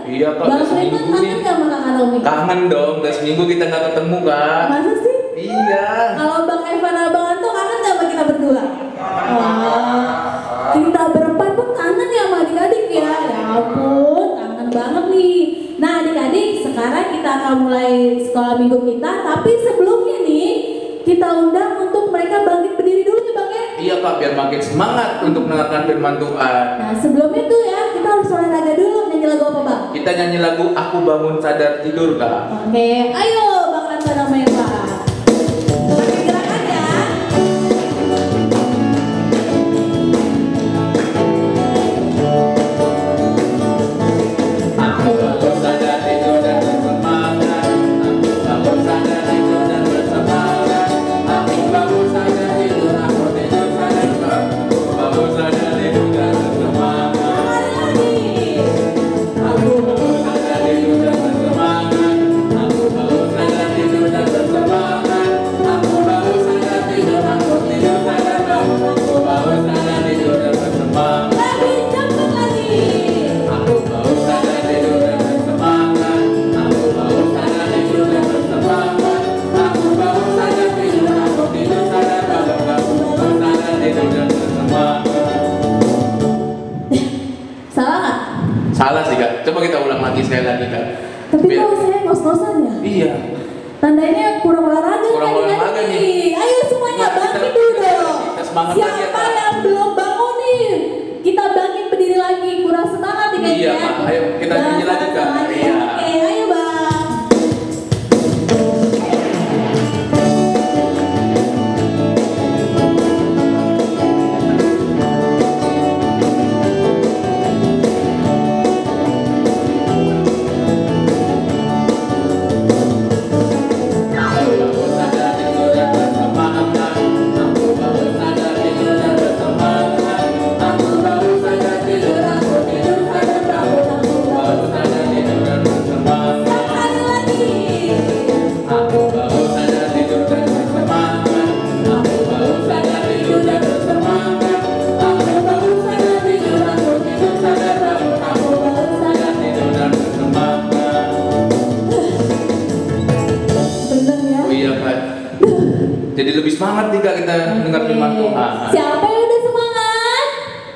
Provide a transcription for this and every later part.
Iya kak, Bang udah Clinton seminggu nih. kangen gak sama Kakak Romi? Kangen dong, udah seminggu kita nggak ketemu kak. Masa sih? Iya. Kalau Bang Evan Abang Anto kangen gak sama kita berdua? Wah, kita berempat pun kangen ya sama adik-adik ya. Ya ampun, kangen banget nih. Nah adik-adik, sekarang kita akan mulai sekolah minggu kita. Tapi sebelumnya nih, kita undang untuk mereka bangkit berdiri dulu ya Bang ya. Iya kak, biar makin semangat untuk mendengarkan firman Tuhan. Nah sebelum itu ya, kita harus olahraga dulu. Nyanyi lagu apa Bang? Kita nyanyi lagu Aku Bangun Sadar Tidur kak. Oke, ayo Bang Anto sama Evan. Pakai gerakan ya. Aku bangun sadar tidur dan bersemangat. Aku bangun sadar tidur dan bersemangat. Aku bangun sadar tidur, aku tidur sadar. Aku bangun sadar tidur dan bersemangat. Aku bangun sadar tidur dan bersemangat. Aku bangun sadar tidur dan bersemangat. Aku bangun sadar tidur, aku tidur sadar. Aku bangun sadar tidur dan bersemangat. Lebih cepat lagi. Aku bangun sadar tidur dan bersemangat. Aku bangun sadar tidur dan bersemangat. Aku bangun sadar tidur, aku tidur sadar. Aku bangun sadar tidur dan bersemangat. Salah nggak? Salah sih kak, coba kita ulang lagi sekali lagi kak. Tapi Biar- kok saya ngos-ngosan ya? Iya. Tandanya kurang olahraga Kurang kan adik-adik olahraga nih. Ayo semuanya Nah, kita- bangkit dulu dong. kita semangat lagi ya, Siapa Kak. yang belum bangun nih? Kita bangkit berdiri lagi. Kurang semangat nih kayaknya. Iya, Kak. Ayo, kita nyanyi lagi, Kak. sama-sama lagi. Iya. Oke, ayo bang. Aku bangun sadar tidur dan bersemangat. Aku bangun sadar tidur dan bersemangat. Aku bangun sadar tidur, aku tidur sadar. Aku bangun sadar tidur dan bersemangat. Sekali lagi. Aku bangun sadar tidur dan bersemangat. Aku bangun sadar tidur dan bersemangat. Aku bangun sadar tidur, aku tidur sadar. Aku bangun sadar tidur dan bersemangat. Bener ya. Oh iya kan. Jadi lebih semangat nih kak kita dengar firman Tuhan. Siapa yang udah semangat?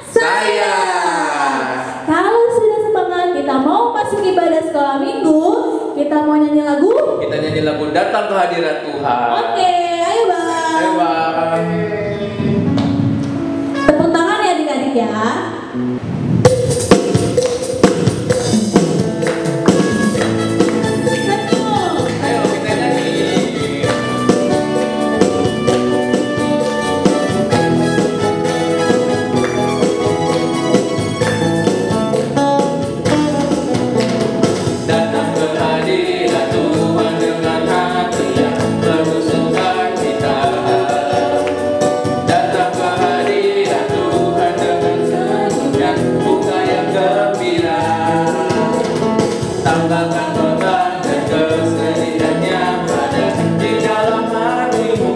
Saya. Kalau sudah semangat, kita mau masuk ibadah sekolah minggu. Kita mau nyanyi lagu. Kita nyanyi lagu Datang ke Hadirat Tuhan. Oke, ayo bang. Ayo bang. Tepuk tangan ya adik-adik ya. Senyum. Ayo kita nyanyi. Datang ke hadirat Tuhan dengan hati yang penuh sukacita. Datang ke hadirat Tuhan dengan senyum dan muka yang gembira. Tambahkan beban dan kesedihan yang ada di dalam hatimu.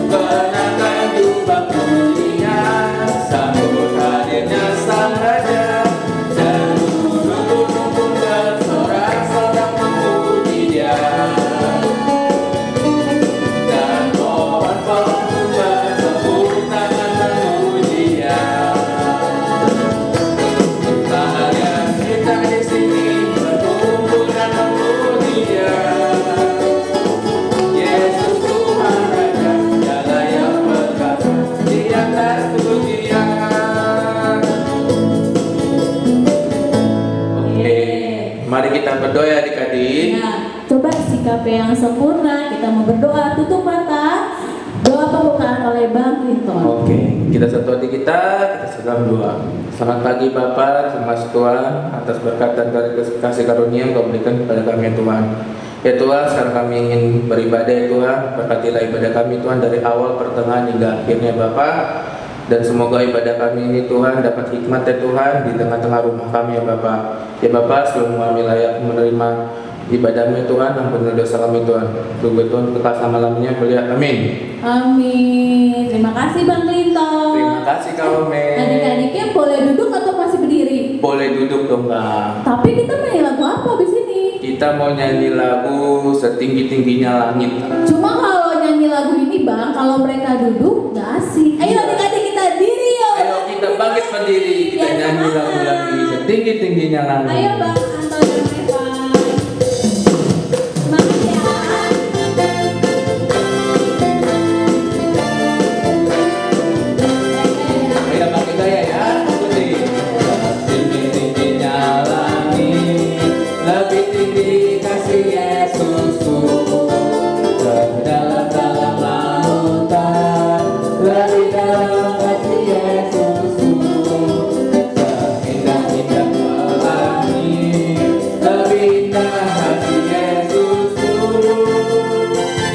Kenakan jubah pujian, sambut hadirnya Sang Raja. Dan gunung-gunung pun bersorak-sorak memuji Dia. Dan pohon-pohon pun bertepuk tangan memuji Dia. Saatnya kita di sini berkumpul dan memuji Dia. Yesus Tuhan Raja, Dialah yang berkata di atas pujian. Oke, mari kita berdoa ya adik-adik. Nah, coba sikap yang sempurna. Kita mau berdoa, tutup mata. Doa pembukaan oleh Bang Clinton. Oke, kita satu hati kita sedang doa. Selamat pagi Bapak, terima kasih Tuhan atas berkat dan kasih karunia yang Kau berikan kepada kami ya Tuhan. Ya Tuhan, sekarang kami ingin beribadah ya Tuhan. Berkatilah ibadah kami Tuhan dari awal, pertengahan hingga akhirnya Bapak. Dan semoga ibadah kami ini Tuhan dapat hikmat ya Tuhan di tengah-tengah rumah kami ya Bapak. Ya Bapak, sebelum kami layak menerima ibadahmu ya Tuhan, ampuni dosa kami Tuhan. Berdoa Tuhan kekal selama-lamanya, mulia. Amin. Amin. Terima kasih Bang Clinton. Terima kasih Kak Ome. Adik-adiknya boleh duduk atau masih berdiri? Boleh duduk dong Bang. Tapi kita main lagu apa di sini? Kita mau nyanyi lagu Setinggi-tingginya Langit. Cuma kalau nyanyi lagu ini Bang, kalau mereka duduk nggak asik. Ayo adik-adik kita diri yo. Ayo kita bangkit berdiri, kita Ya, nyanyi sama. lagu lagi Setinggi-tingginya Langit. Ayo Bang, Anton dan Eva. Semangat ya. Ayo bangkit saya ya. Ikuti. Setinggi-tingginya langit, lebih tinggi kasih Yesusku. Sedalam-dalam lautan, lebih dalam kasih Yesusku. Seindah-indah pelangi, lebih indah kasih Yesusku.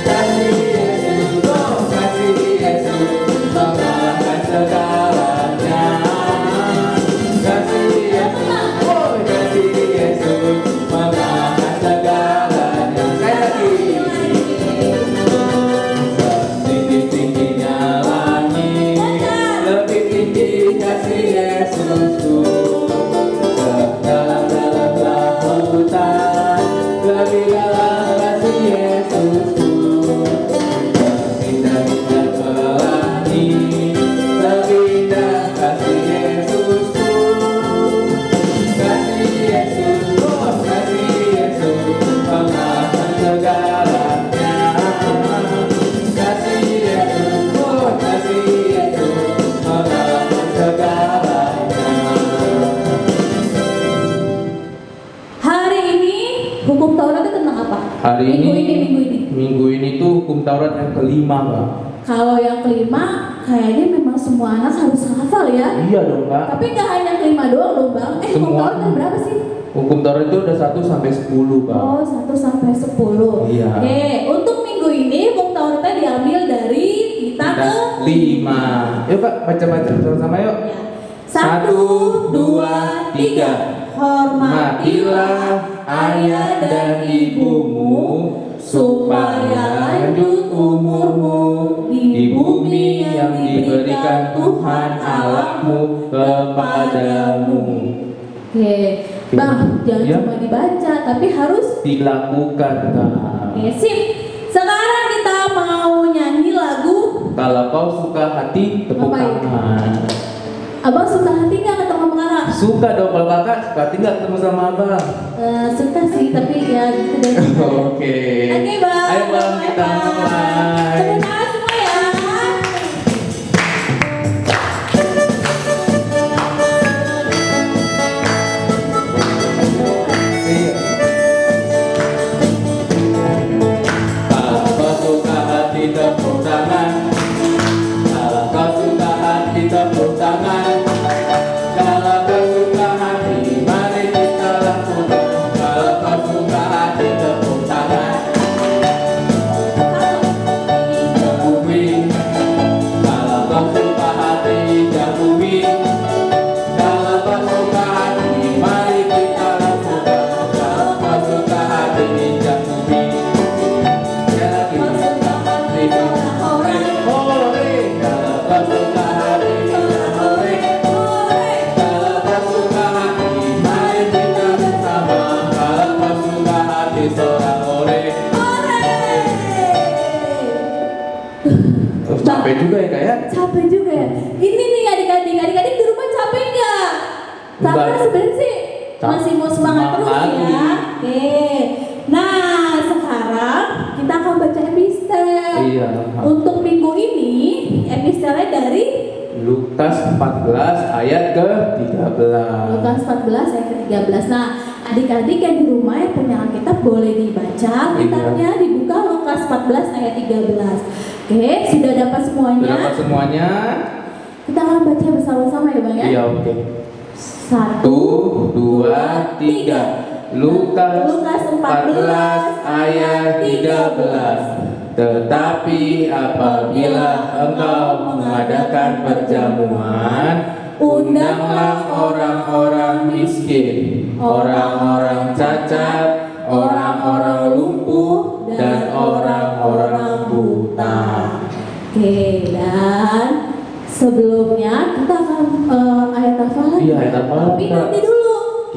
Kasih Yesus, oh kasih Yesus, mengalahkan segalanya. Kasih Yesus, oh kasih Yesus, mengalahkan segalanya. Sekali lagi. Setinggi-tingginya langit, lebih tinggi kasih Yesusku. Sedalam-dalam lautan, lebih dalam kasih Yesusku. Indah-indah pelangi, lebih indah kasih Yesusku. Kasih Yesus, oh kasih Yesus, mengalahkan segalanya. Kasih Yesus, oh kasih Yesus, mengalahkan segalanya. Hari ini hukum Taurat itu tentang apa? Hari minggu ini, ini. Minggu ini tuh hukum Taurat yang kelima, Bang. Kalau yang kelima, kayaknya memang semua anak harus hafal ya. Iya dong, Kak. Tapi nggak hanya kelima doang dong Bang. Hukum Semua. Taurat ada berapa sih? Hukum Taurat itu udah 1 sampai 10, Bang. Oh, 1 sampai 10. Iya. Oke, untuk minggu ini hukum Tauratnya diambil dari kita ke 5. Yuk, Kak, baca-baca sama-sama yuk. Ya. 1, 2, 3. Hormatilah ayah dan ibumu supaya lanjut umurmu di bumi yang diberikan Tuhan Allahmu kepadamu. Oke, Bang, jangan Ya. cuma dibaca, tapi harus. Dilakukan, Kak. Oke, sip. Sekarang kita mau nyanyi lagu. Kalau kau suka hati, tepuk Ngapain? tangan. Abang suka hati nggak ketemu sama Kakak? Suka dong kalau kakak, suka tinggal ketemu sama abang. Suka sih, tapi ya gitu deh. Oke. Oke Bang. Ayo Bang, kita mulai. Tepuk tangan semua ya. Iya. Kalau kau suka hati tepuk tangan. Kalau kau suka hati tepuk tangan. Kalau kau suka hati, mari kita lakukan. Kalau kau suka hati tepuk tangan. Bumi. Kalau kau suka hati bumi. Kalau kau suka hati, mari kita lakukan. Kalau kau suka hati bumi. Kalau kau suka hati hore, hore. Kalau kau suka hati hore, hore. Kalau kau suka hati, mari kita bersama. Kalau kau suka hati seorang hore. Terus capek juga ya kak ya? Capek juga ya. Ini nih adik-adik di rumah capek nggak? Karena Enggak. sebenarnya sih masih mau semangat terus Semangat ya. Oke. Nah sekarang kita akan baca epistel. Iya. Untuk minggu ini epistelnya dari Lukas 14 ayat ke-13. Lukas 14 ayat ke-13. Nah, adik-adik yang di rumah yang punya Alkitab boleh dibaca kitabnya, dibuka Lukas 14 ayat 13. Oke, sudah dapat semuanya? Berapa semuanya? Kita akan baca bersama-sama ya Bang ya. Iya, oke. 1, 2, 3. Lukas 14 ayat 13. Tetapi apabila engkau mengadakan perjamuan, undanglah orang-orang miskin, orang-orang cacat, orang-orang lumpuh, dan orang-orang buta. Oke, dan sebelumnya kita akan ayat hafalan. Iya, ayat hafalan, Tapi Kak. nanti dulu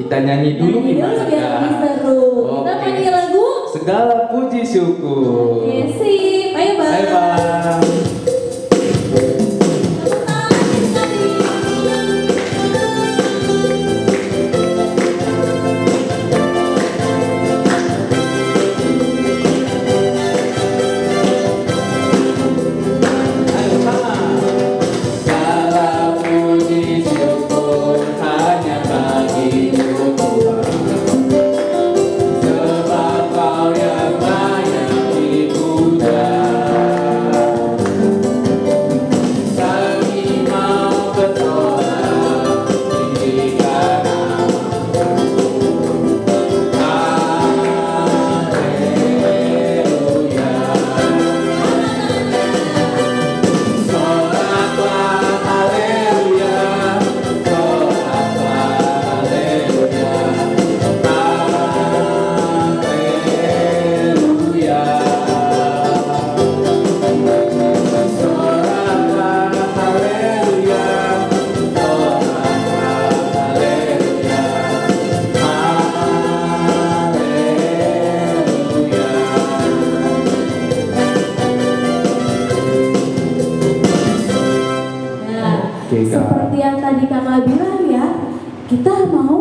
Kita nyanyi dulu gimana biar Kak? lebih seru. Kita Oke. nyanyi lagu. Segala puji syukur. Oke, sip. Ayo Bang. Bye bang. Tepuk tangan adik-adik. Ayo sama. Segala puji syukur hanya bagimu Tuhan. Sebab Kau yang layak dipuja. Kami mau bersorak tinggikan nama-Mu. Haleluya. Soraklah haleluya, soraklah haleluya, haleluya. Soraklah haleluya, soraklah haleluya, Nah, Oke, Kak. seperti yang tadi kakak bilang ya, kita mau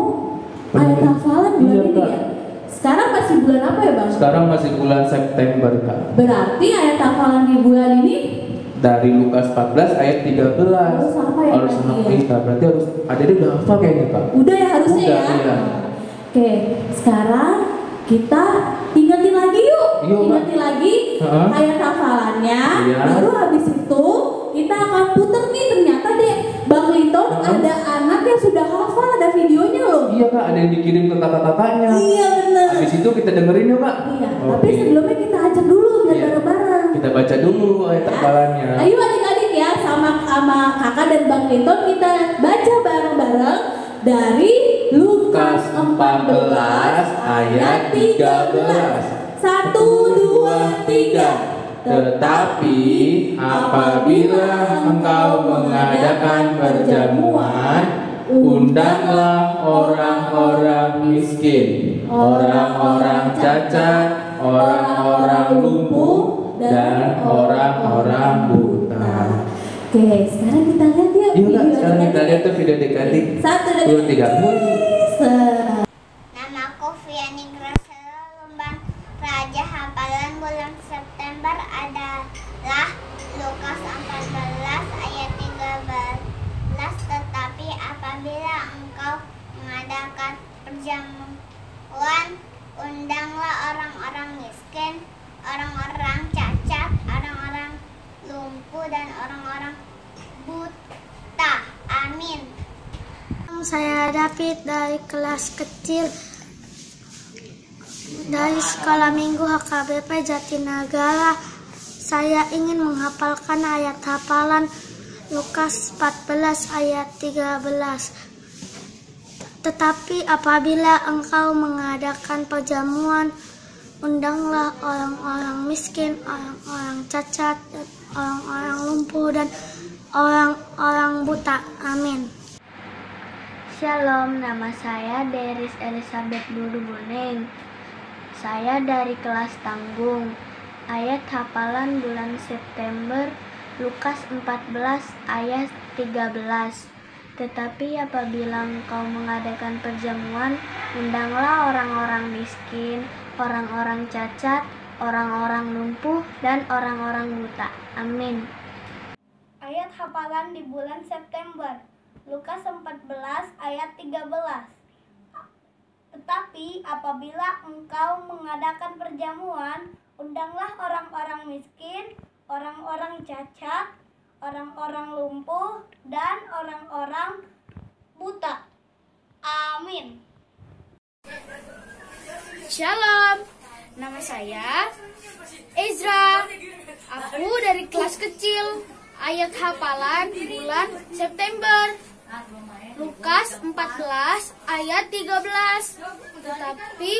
ayat hafalan bulan Iya, ini Kak. ya. Sekarang masih bulan apa ya Bang? Sekarang masih bulan September Kak. Berarti ayat hafalan di bulan ini Dari Lukas 14 ayat 13. Harus hafal ya, Harus Kak? hafal. Iya. Kita berarti harus ada di udah hafal kayaknya Kak. udah ya harusnya Udah, ya. iya. Oke, sekarang kita ingetin lagi yuk. Yuk, Kak. Ingetin lagi Heeh. ayat hafalannya. Iya. Baru habis itu kita akan puter nih, ternyata deh Bang Linton Heeh. ada anak yang sudah hafal, ada videonya loh. Iya Kak, ada yang dikirim ke kakak-kakaknya. Iya bener. Habis itu kita dengerin yuk Kak. Iya, Oke. tapi sebelumnya kita ajak dulu biar Iya. bareng-bareng. Kita baca dulu ayat hafalannya. Ayo adik-adik ya, sama kakak dan Bang Linton kita baca bareng-bareng dari Lukas 14 ayat 13. 1, 2, 3. Tetapi apabila engkau mengadakan perjamuan, undanglah orang-orang miskin, orang-orang cacat, orang-orang lumpuh, dan orang-orang buta. Oke, sekarang kita lihat ya Yuk Kak, sekarang kita adik-adik. lihat tuh video adik-adik. 1, 2, 3, mulai. Namaku Viani Grasela, Lumban Raja hafalan bulan September adalah Lukas 14 ayat 13. Tetapi apabila engkau mengadakan perjamuan, undanglah orang-orang miskin, orang-orang cacat, orang-orang lumpuh, dan orang-orang buta. Amin. Saya David dari kelas kecil dari Sekolah Minggu HKBP Jatinegara. Saya ingin menghafalkan ayat hafalan Lukas 14 ayat 13. Tetapi apabila engkau mengadakan perjamuan, undanglah orang-orang miskin, orang-orang cacat, orang-orang lumpuh, dan orang-orang buta. Amin. Shalom, nama saya Deris Elizabeth Dudu Buning. Saya dari kelas Tanggung. Ayat hafalan bulan September Lukas 14 ayat 13. Tetapi apabila engkau mengadakan perjamuan, undanglah orang-orang miskin, orang-orang cacat, orang-orang lumpuh, dan orang-orang buta. Amin. Ayat hafalan di bulan September Lukas 14 ayat 13. Tetapi apabila engkau mengadakan perjamuan, undanglah orang-orang miskin, orang-orang cacat, orang-orang lumpuh, dan orang-orang buta. Amin. Shalom, nama saya Ezra. Aku dari kelas kecil. Ayat hafalan bulan September Lukas 14 ayat 13. Tetapi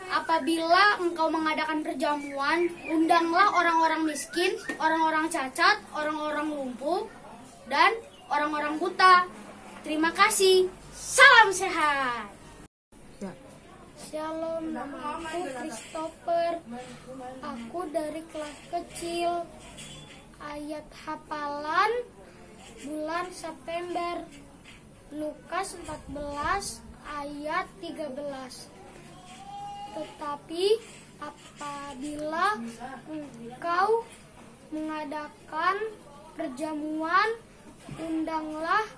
apabila engkau mengadakan perjamuan, undanglah orang-orang miskin, orang-orang cacat, orang-orang lumpuh, dan orang-orang buta. Terima kasih. Salam sehat. Shalom, nama aku Christopher. Aku dari kelas kecil. Ayat hafalan bulan September. Lukas 14 ayat 13. Tetapi apabila engkau mengadakan perjamuan, undanglah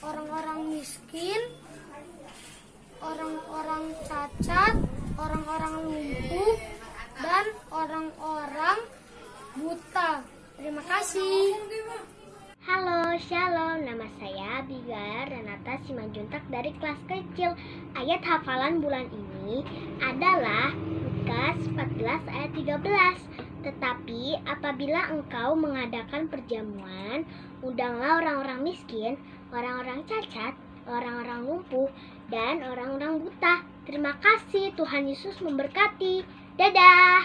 orang-orang miskin, orang-orang cacat, orang-orang lumpuh, dan orang-orang buta. Terima kasih. Halo, shalom. Nama saya Abigail Renata Simanjuntak dari kelas kecil. Ayat hafalan bulan ini adalah Lukas 14 ayat 13. Tetapi apabila engkau mengadakan perjamuan, undanglah orang-orang miskin, orang-orang cacat, orang-orang lumpuh, dan orang-orang buta. Terima kasih, Tuhan Yesus memberkati. Dadah.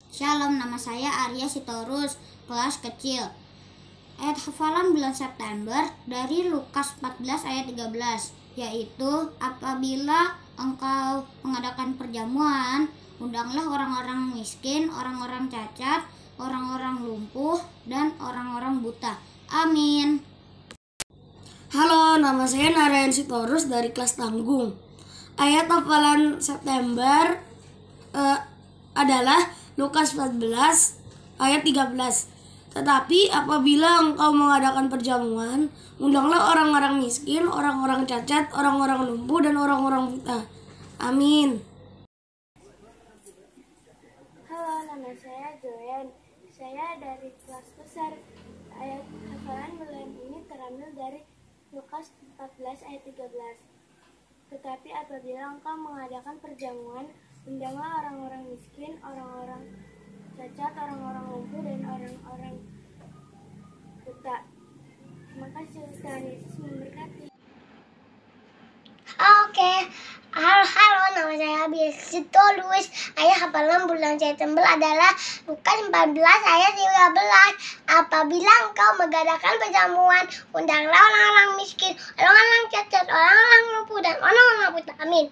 Shalom, nama saya Arya Sitorus, kelas kecil. Ayat hafalan bulan September dari Lukas 14 ayat 13, yaitu apabila engkau mengadakan perjamuan, undanglah orang-orang miskin, orang-orang cacat, orang-orang lumpuh, dan orang-orang buta. Amin. Halo, nama saya Narayan Sitorus dari kelas Tanggung. Ayat hafalan September adalah Lukas 14 ayat 13. Tetapi apabila engkau mengadakan perjamuan, undanglah orang-orang miskin, orang-orang cacat, orang-orang lumpuh, dan orang-orang buta. Amin. Halo, nama saya Joyen. Saya dari kelas besar. Ayat hafalan bulan ini terambil dari Lukas 14 ayat 13. Tetapi apabila engkau mengadakan perjamuan, undanglah orang-orang miskin, orang-orang cacat, orang-orang lumpuh, dan orang-orang buta. Terima kasih, Tuhan Yesus memberkati. Oke, halo, nama saya Sitorus. Ayat hafalan bulan September adalah Lukas 14 ayat 13. Apabila engkau mengadakan perjamuan, undanglah orang-orang miskin, orang-orang cacat, orang-orang lumpuh, dan orang-orang buta. Amin.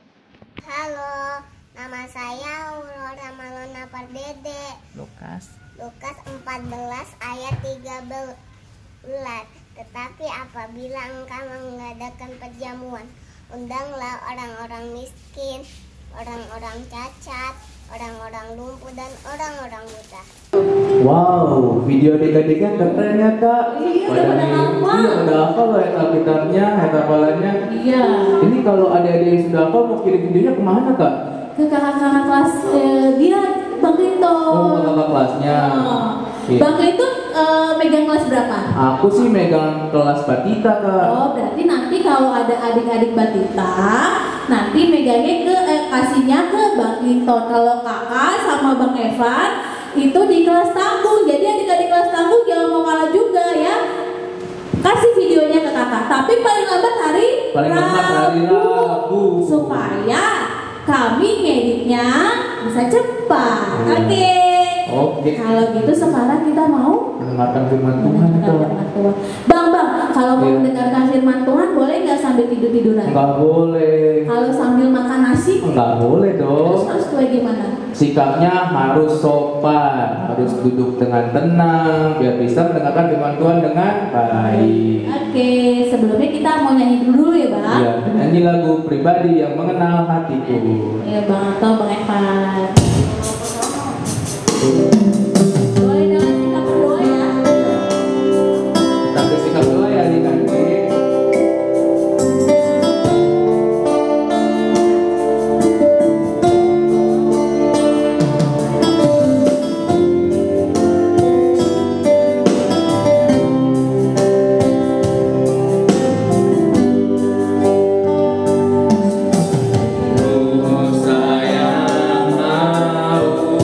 Halo, nama saya Aurora Malona Pardede. Lukas 14 ayat 13. Tetapi apabila engkau mengadakan perjamuan, undanglah orang-orang miskin, orang-orang cacat, orang-orang lumpuh, dan orang-orang buta. Wow, video adik-adiknya keren ya kak. Udah hafal loh Alkitabnya, hafalannya. Iya. Ini kalau adik-adik yang sudah hafal mau kirim videonya kemana kak? Ke kakak-kakak kelas dia Bang Rito. Oh, kakak kelasnya. Iya. Bang Rito megang kelas berapa? Aku sih megang kelas Batita kak. Oh, berarti nanti kalau ada adik-adik Batita, nanti megangnya kasihnya ke Bang Rito. Kalau kakak sama Bang Evan itu di kelas Tanggung. Jadi adik-adik kelas Tanggung jangan mau kalah juga ya. Kasih videonya ke kakak. Tapi paling lambat hari Rabu. Supaya kami ngeditnya bisa cepat. Oke. Kalau gitu sekarang kita mau mendengarkan firman Tuhan. Bang, kalau mau mendengarkan firman Tuhan boleh nggak sambil tidur-tiduran? Nggak boleh. Kalau sambil makan nasi? Nggak boleh dong. Terus harus kayak gimana? Sikapnya harus sopan, harus duduk dengan tenang, biar bisa mendengarkan firman Tuhan dengan baik. Oke, sebelumnya kita mau nyanyi dulu ya Bang? Iya, nyanyi lagu pribadi yang mengenal hatiku. Iya Bang, atau Bang Evan. Boleh dengan sikap berdoa ya? Kita bersikap doa ya adik-adik. Sayang mau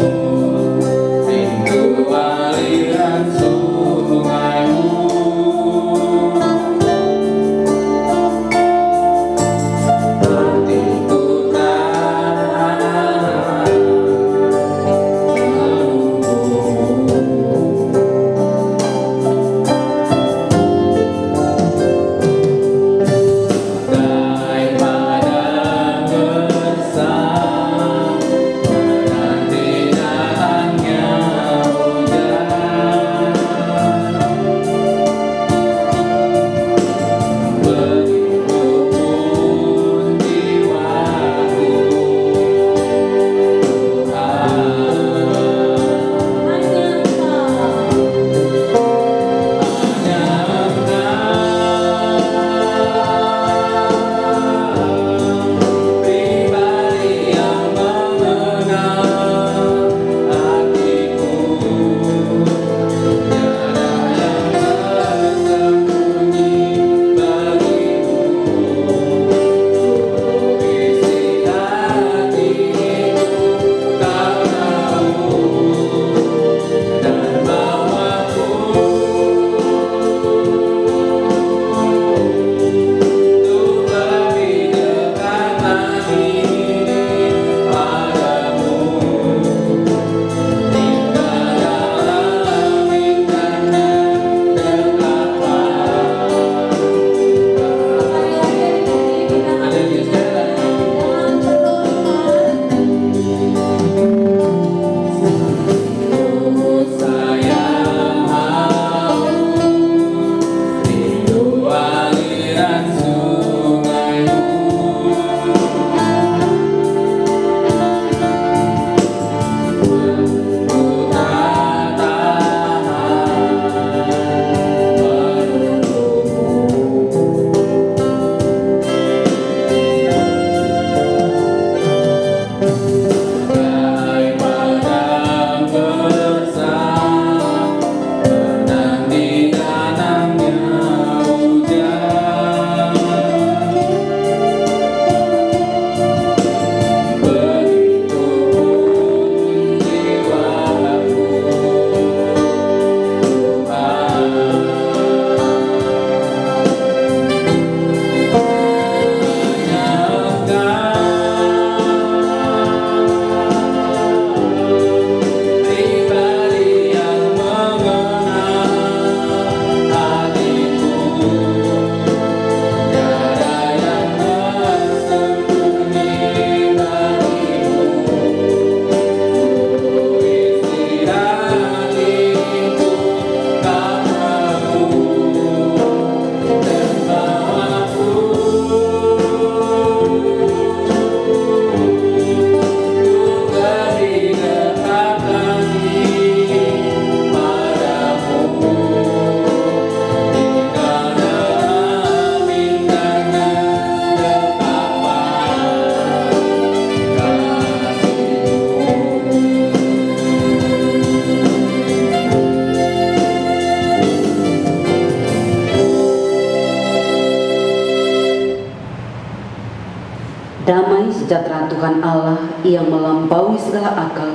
sejahtera Tuhan Allah yang melampaui segala akal,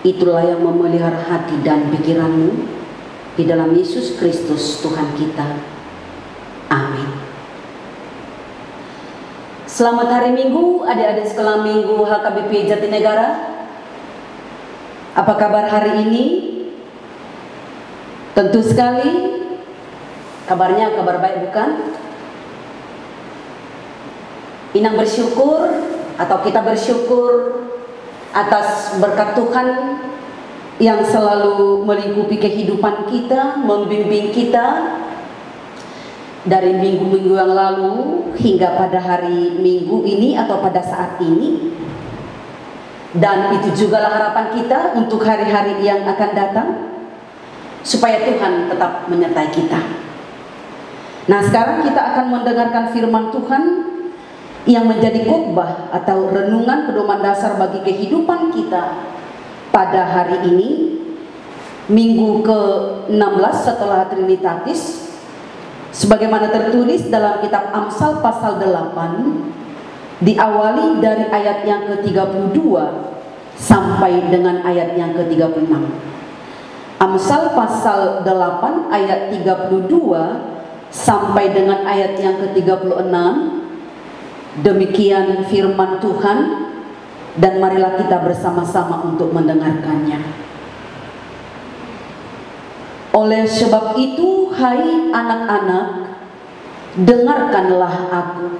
itulah yang memelihara hati dan pikiranmu di dalam Yesus Kristus Tuhan kita. Amin. Selamat hari Minggu adik-adik sekolah Minggu HKBP Jatinegara. Apa kabar hari ini? Tentu sekali kabarnya kabar baik, bukan? Inang bersyukur atau kita bersyukur atas berkat Tuhan yang selalu melingkupi kehidupan kita, membimbing kita dari minggu-minggu yang lalu hingga pada hari Minggu ini atau pada saat ini. Dan itu jugalah harapan kita untuk hari-hari yang akan datang, supaya Tuhan tetap menyertai kita. Nah, sekarang kita akan mendengarkan firman Tuhan yang menjadi khotbah atau renungan pedoman dasar bagi kehidupan kita pada hari ini, Minggu ke-16 setelah Trinitatis, sebagaimana tertulis dalam kitab Amsal pasal 8, diawali dari ayat yang ke-32 sampai dengan ayat yang ke-36. Amsal pasal 8 ayat 32 sampai dengan ayat yang ke-36. Demikian firman Tuhan, dan marilah kita bersama-sama untuk mendengarkannya. Oleh sebab itu, hai anak-anak, dengarkanlah aku,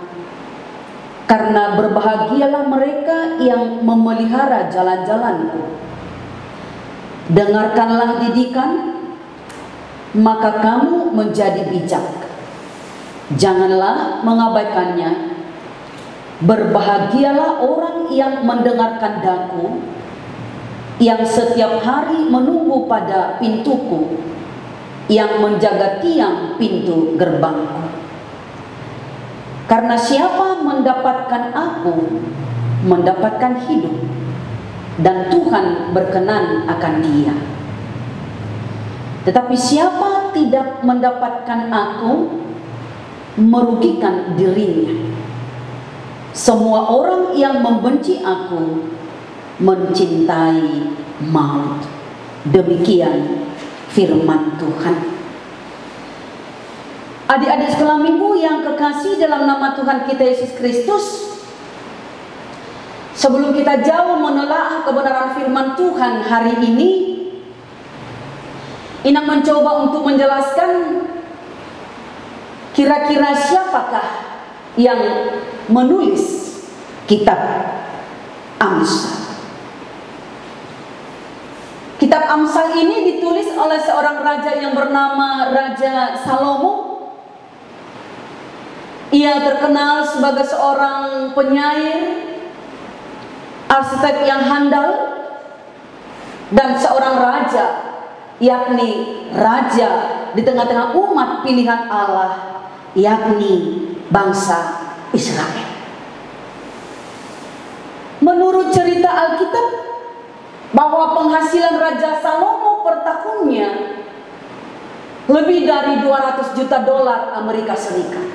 karena berbahagialah mereka yang memelihara jalan-jalanku. Dengarkanlah didikan, maka kamu menjadi bijak. Janganlah mengabaikannya. Berbahagialah orang yang mendengarkan daku, yang setiap hari menunggu pada pintuku, yang menjaga tiang pintu gerbangku. Karena siapa mendapatkan aku, mendapatkan hidup, dan Tuhan berkenan akan dia. Tetapi siapa tidak mendapatkan aku, merugikan dirinya. Semua orang yang membenci aku mencintai maut. Demikian firman Tuhan. Adik-adik sekolah Minggu yang kekasih dalam nama Tuhan kita Yesus Kristus, sebelum kita jauh menelaah kebenaran firman Tuhan hari ini, Inang mencoba untuk menjelaskan kira-kira siapakah yang menulis kitab Amsal. Kitab Amsal ini ditulis oleh seorang raja yang bernama Raja Salomo. Ia terkenal sebagai seorang penyair, arsitek yang handal, dan seorang raja, yakni raja di tengah-tengah umat pilihan Allah, yakni bangsa Israel. Menurut cerita Alkitab, bahwa penghasilan Raja Salomo per tahunnya lebih dari 200 juta dolar Amerika Serikat.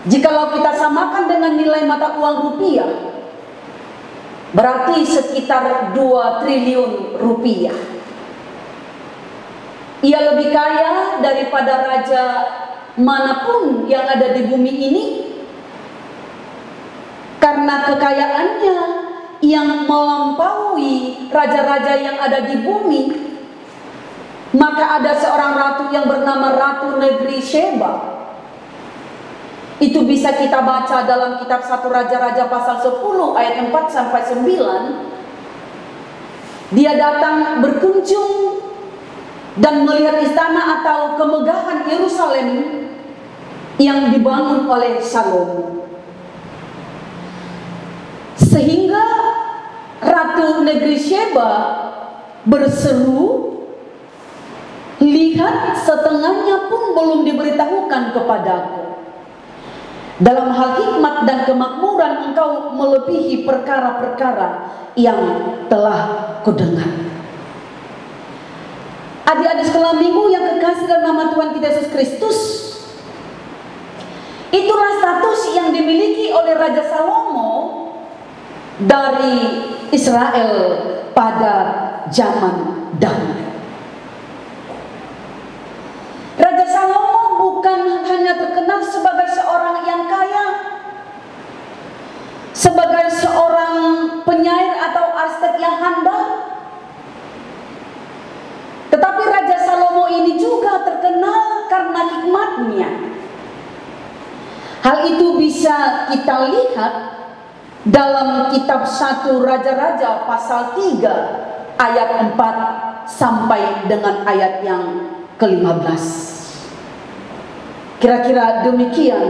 Jikalau kita samakan dengan nilai mata uang rupiah, berarti sekitar 2 triliun rupiah. Ia lebih kaya daripada raja manapun yang ada di bumi ini, karena kekayaannya yang melampaui raja-raja yang ada di bumi. Maka ada seorang ratu yang bernama Ratu Negeri Sheba. Itu bisa kita baca dalam kitab 1 Raja-Raja pasal 10 ayat 4 sampai 9. Dia datang berkunjung dan melihat istana atau kemegahan Yerusalem yang dibangun oleh Salomo. Sehingga Ratu Negeri Sheba berseru, lihat setengahnya pun belum diberitahukan kepadaku. Dalam hal hikmat dan kemakmuran engkau melebihi perkara-perkara yang telah kudengar. Adik-adik sekolah Minggu yang kekasih dalam nama Tuhan kita Yesus Kristus, itulah status yang dimiliki dimiliki oleh Raja Salomo dari Israel pada zaman Daud. Raja Salomo bukan hanya terkenal sebagai seorang yang kaya, sebagai seorang penyair atau arsitek yang handal, tetapi Raja Salomo ini juga terkenal karena hikmatnya. Hal itu bisa kita lihat dalam kitab 1 Raja-Raja pasal 3 ayat 4 sampai dengan ayat yang ke-15. Kira-kira demikian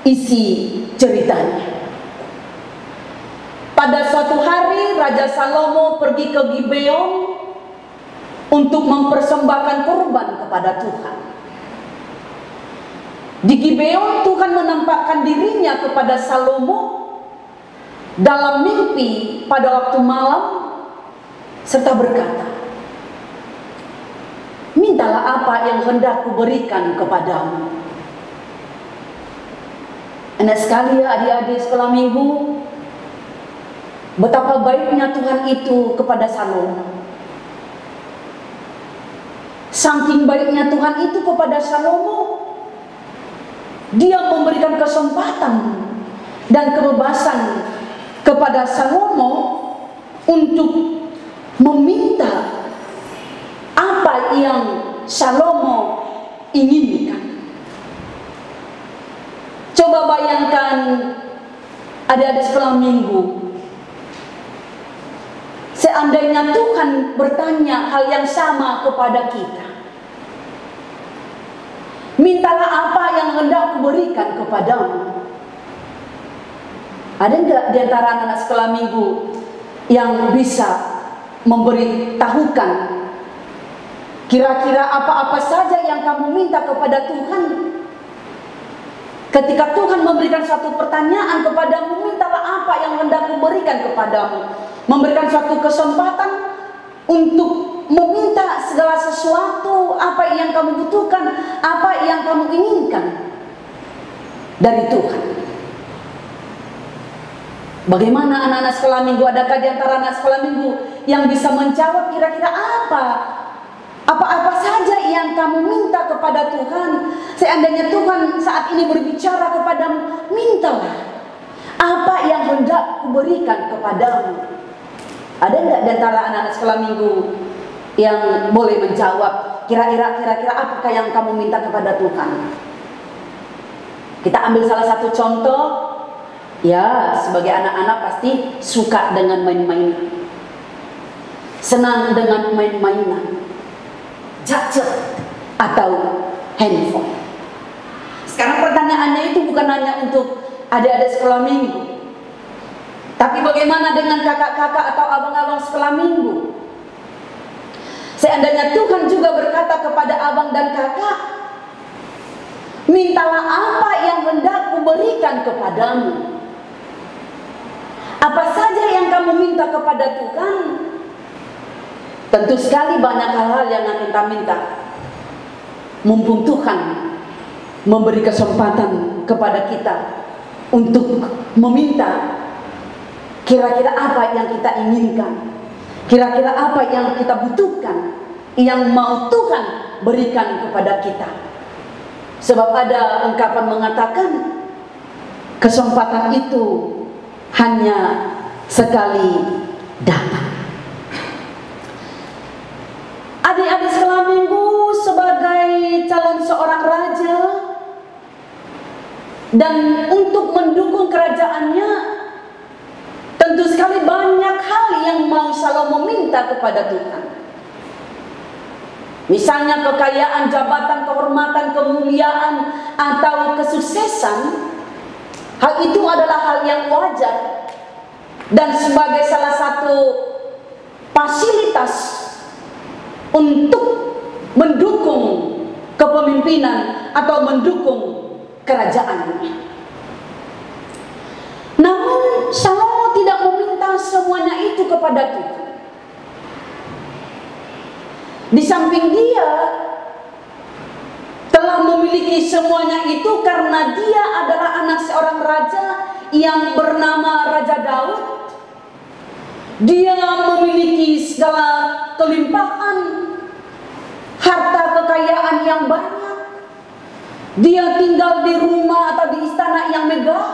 isi ceritanya. Pada suatu hari Raja Salomo pergi ke Gibeon untuk mempersembahkan kurban kepada Tuhan. Di Gibeon Tuhan menampakkan dirinya kepada Salomo dalam mimpi pada waktu malam serta berkata, "Mintalah apa yang hendak kuberikan kepadamu." Anak sekali, adik-adik sekolah minggu, betapa baiknya Tuhan itu kepada Salomo. Saking baiknya Tuhan itu kepada Salomo, Dia memberikan kesempatan dan kebebasan kepada Salomo untuk meminta apa yang Salomo inginkan. Coba bayangkan adik-adik sekolah minggu, seandainya Tuhan bertanya hal yang sama kepada kita, mintalah apa yang hendak kuberikan kepadamu. Ada enggak di antara anak-anak sekolah minggu yang bisa memberitahukan kira-kira apa-apa saja yang kamu minta kepada Tuhan? Ketika Tuhan memberikan suatu pertanyaan kepadamu, mintalah apa yang hendak kuberikan kepadamu. Memberikan suatu kesempatan untuk meminta segala sesuatu, apa yang kamu butuhkan, apa yang kamu inginkan dari Tuhan. Bagaimana anak-anak sekolah minggu? Adakah di antara anak sekolah minggu yang bisa menjawab kira-kira apa-apa saja yang kamu minta kepada Tuhan? Seandainya Tuhan saat ini berbicara kepadamu, mintalah apa yang hendak kuberikan kepadamu. Ada enggak di antara anak-anak sekolah minggu yang boleh menjawab kira-kira apakah yang kamu minta kepada Tuhan? Kita ambil salah satu contoh. Ya, sebagai anak-anak pasti suka dengan main-mainan, senang dengan main-mainan, gadget atau handphone. Sekarang pertanyaannya itu bukan hanya untuk adik-adik sekolah minggu, tapi bagaimana dengan kakak-kakak atau abang-abang sekolah minggu? Seandainya Tuhan juga berkata kepada abang dan kakak, mintalah apa yang hendak kuberikan kepadamu. Apa saja yang kamu minta kepada Tuhan? Tentu sekali banyak hal-hal yang akan kita minta. Mumpung Tuhan memberi kesempatan kepada kita untuk meminta kira-kira apa yang kita inginkan, kira-kira apa yang kita butuhkan, yang mau Tuhan berikan kepada kita. Sebab ada ungkapan mengatakan, kesempatan itu hanya sekali datang. Adik-adik sekolah minggu, sebagai calon seorang raja dan untuk mendukung kerajaannya, tentu sekali banyak hal yang mau Salomo minta kepada Tuhan. Misalnya kekayaan, jabatan, kehormatan, kemuliaan, atau kesuksesan. Hal itu adalah hal yang wajar dan sebagai salah satu fasilitas untuk mendukung kepemimpinan atau mendukung kerajaannya. Namun Salomo tidak meminta semuanya itu kepada Tuhan. Di samping dia telah memiliki memiliki semuanya itu karena dia adalah anak seorang raja yang bernama Raja Daud. Dia memiliki segala kelimpahan, harta kekayaan yang banyak. Dia tinggal di rumah atau di istana yang megah.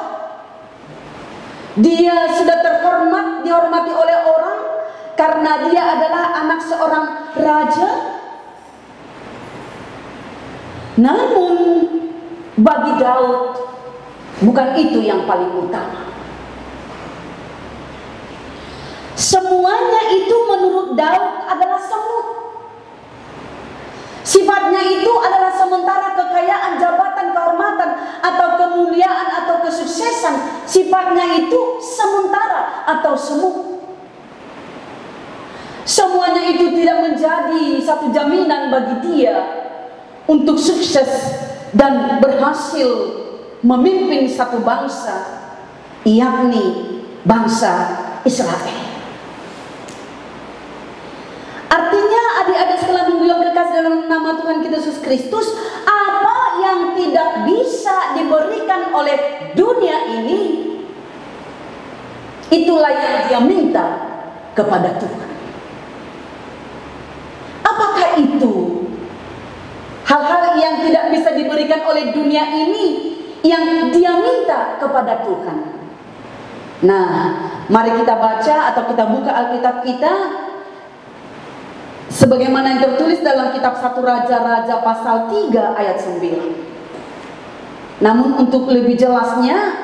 Dia sudah terhormat, dihormati oleh orang karena dia adalah anak seorang raja. Namun bagi Daud bukan itu yang paling utama. Semuanya itu menurut Daud adalah semut. Sifatnya itu adalah sementara kekayaan, jabatan, kehormatan, atau kemuliaan, atau kesuksesan. Sifatnya itu sementara atau semu. Semuanya itu tidak menjadi satu jaminan bagi dia untuk sukses dan berhasil memimpin satu bangsa, yakni bangsa Israel. Artinya adik-adik sekalian minggu yang kekasih dalam nama Tuhan kita Yesus Kristus, apa yang tidak bisa diberikan oleh dunia ini, itulah yang dia minta kepada Tuhan. Apakah itu hal-hal yang tidak bisa diberikan oleh dunia ini yang dia minta kepada Tuhan? Nah, mari kita baca atau kita buka Alkitab kita sebagaimana yang tertulis dalam kitab 1 Raja-Raja pasal 3 ayat 9. Namun untuk lebih jelasnya,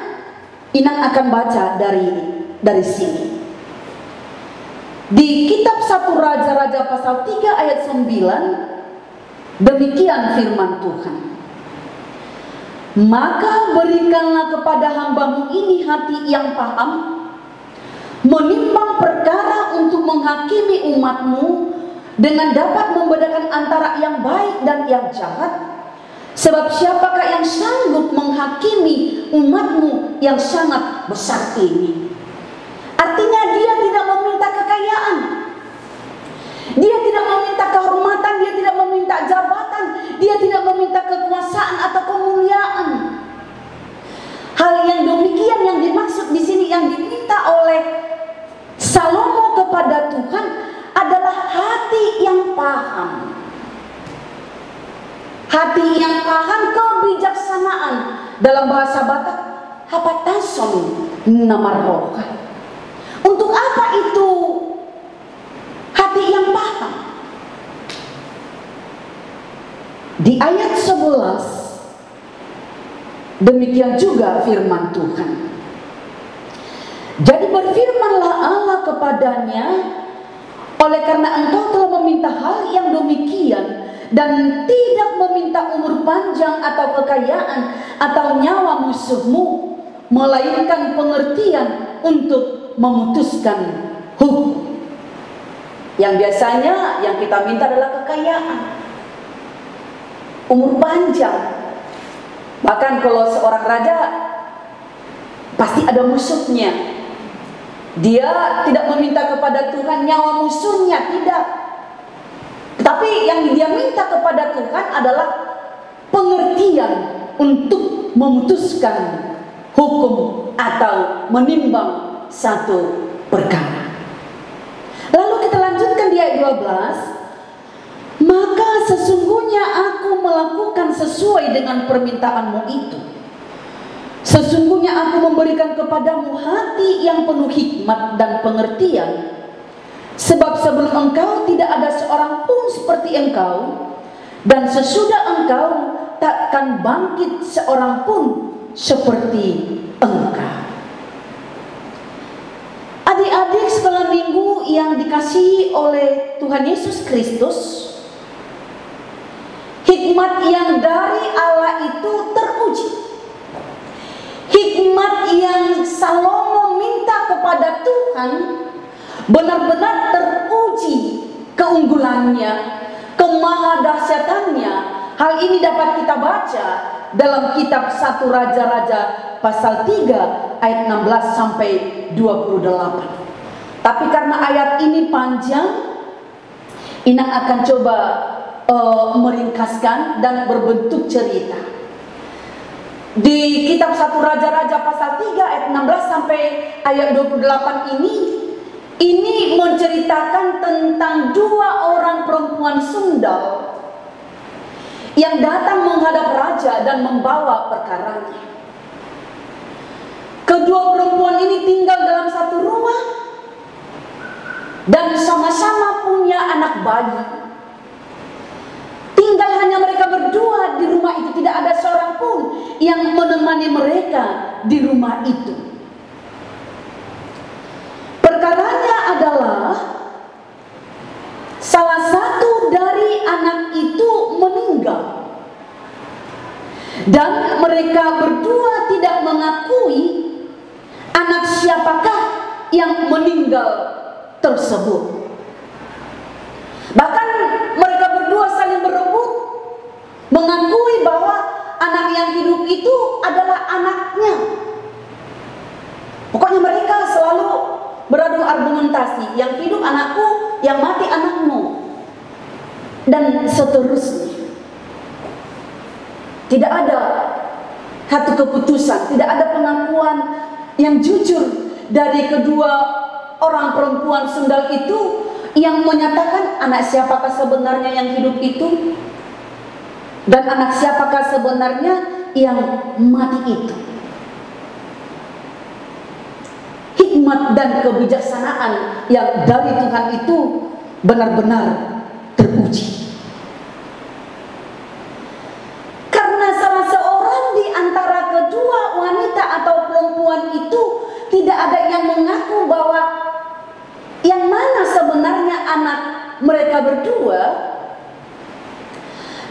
Inang akan baca dari sini. Di kitab 1 Raja-Raja pasal 3 ayat 9, demikian firman Tuhan. Maka berikanlah kepada hambamu ini hati yang paham, menimbang perkara untuk menghakimi umatmu, dengan dapat membedakan antara yang baik dan yang jahat. Sebab siapakah yang sanggup menghakimi umatmu yang sangat besar ini? Artinya dia tidak meminta kekayaan, dia tidak meminta kehormatan, dia tidak meminta jabatan, dia tidak meminta kekuasaan atau kemuliaan. Hal yang demikian yang dimaksud di sini, yang diminta oleh Salomo kepada Tuhan adalah hati yang paham. Hati yang paham, kebijaksanaan. Dalam bahasa Batak, hapatason namaroka. Untuk apa itu hati yang paham? Di ayat 11 demikian juga firman Tuhan. Jadi berfirmanlah Allah kepadanya, oleh karena engkau telah meminta hal yang demikian dan tidak meminta umur panjang atau kekayaan atau nyawa musuhmu, melainkan pengertian untuk memutuskan hukum. Yang biasanya yang kita minta adalah kekayaan, umur panjang. Bahkan kalau seorang raja pasti ada musuhnya. Dia tidak meminta kepada Tuhan nyawa musuhnya, tidak. Tapi yang dia minta kepada Tuhan adalah pengertian untuk memutuskan hukum atau menimbang satu perkara. Lalu kita lanjutkan di ayat 12. Maka sesungguhnya aku melakukan sesuai dengan permintaanmu itu. Sesungguhnya aku memberikan kepadamu hati yang penuh hikmat dan pengertian. Sebab sebelum engkau tidak ada seorang pun seperti engkau, dan sesudah engkau takkan bangkit seorang pun seperti engkau. Adik-adik sekolah minggu yang dikasihi oleh Tuhan Yesus Kristus, hikmat yang dari Allah itu teruji. Hikmat yang Salomo minta kepada Tuhan benar-benar teruji keunggulannya, kemahadahsyatannya. Hal ini dapat kita baca dalam kitab 1 Raja-Raja pasal 3 ayat 16 sampai 28. Tapi karena ayat ini panjang, Inang akan coba meringkaskan dan berbentuk cerita. Di kitab 1 Raja-Raja pasal 3 ayat 16 sampai ayat 28 ini menceritakan tentang 2 orang perempuan sundal yang datang menghadap raja dan membawa perkaranya. Kedua perempuan ini tinggal dalam satu rumah dan sama-sama punya anak bayi. Tinggal hanya mereka berdua di rumah itu, tidak ada seorang pun yang menemani mereka di rumah itu. Perkaranya adalah salah satu dari anak itu meninggal dan mereka berdua tidak mengakui anak siapakah yang meninggal tersebut. Bahkan mereka berdua saling berebut mengakui bahwa anak yang hidup itu adalah anaknya. Pokoknya mereka selalu beradu argumentasi, yang hidup anakku, yang mati anakmu, dan seterusnya. Tidak ada satu keputusan, tidak ada pengakuan yang jujur dari kedua orang perempuan sundal itu yang menyatakan anak siapakah sebenarnya yang hidup itu dan anak siapakah sebenarnya yang mati itu. Hikmat dan kebijaksanaan yang dari Tuhan itu benar-benar teruji. Karena salah seorang di antara kedua wanita atau perempuan itu tidak ada yang mengaku bahwa yang mana sebenarnya anak mereka berdua.